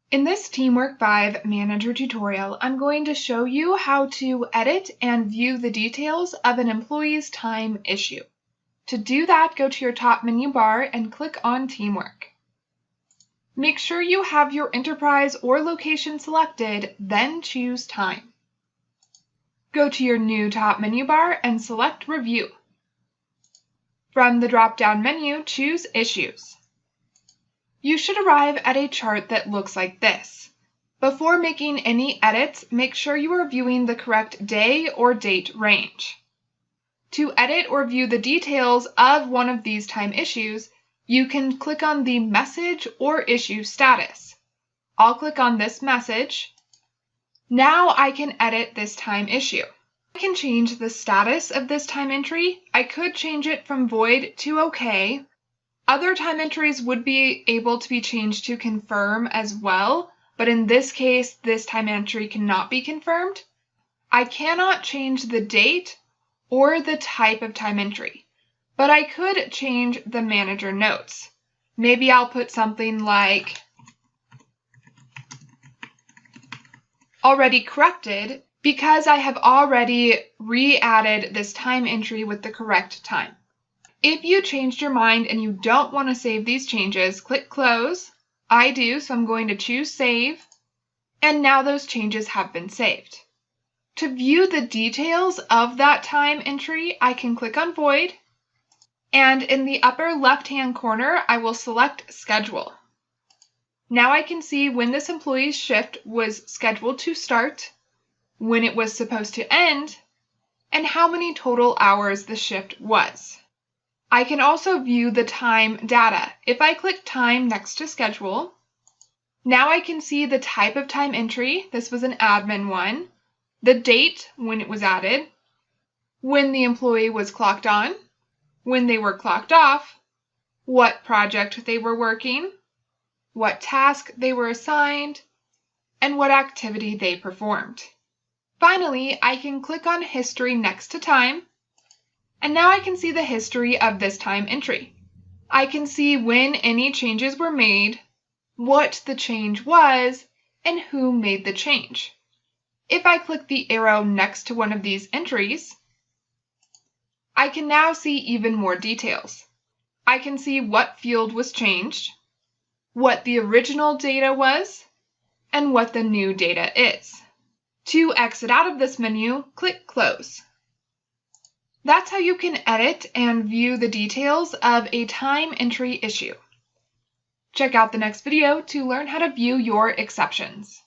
In this TeamWork 5 Manager tutorial, I'm going to show you how to edit and view the details of an employee's time issue. To do that, go to your top menu bar and click on TeamWork. Make sure you have your enterprise or location selected, then choose Time. Go to your new top menu bar and select Review. From the drop-down menu, choose Issues. You should arrive at a chart that looks like this. Before making any edits, make sure you are viewing the correct day or date range. To edit or view the details of one of these time issues, you can click on the message or issue status. I'll click on this message. Now I can edit this time issue. I can change the status of this time entry. I could change it from void to OK. Other time entries would be able to be changed to confirm as well, but in this case, this time entry cannot be confirmed. I cannot change the date or the type of time entry, but I could change the manager notes. Maybe I'll put something like already corrected because I have already re-added this time entry with the correct time. If you changed your mind and you don't want to save these changes, click Close. I do, so I'm going to choose Save. And now those changes have been saved. To view the details of that time entry, I can click on Void. And in the upper left-hand corner, I will select Schedule. Now I can see when this employee's shift was scheduled to start, when it was supposed to end, and how many total hours the shift was. I can also view the time data. If I click Time next to Schedule, now I can see the type of time entry. This was an admin one. The date when it was added, when the employee was clocked on, when they were clocked off, what project they were working, what task they were assigned, and what activity they performed. Finally, I can click on History next to Time. And now I can see the history of this time entry. I can see when any changes were made, what the change was, and who made the change. If I click the arrow next to one of these entries, I can now see even more details. I can see what field was changed, what the original data was, and what the new data is. To exit out of this menu, click Close. That's how you can edit and view the details of a time entry issue. Check out the next video to learn how to view your exceptions.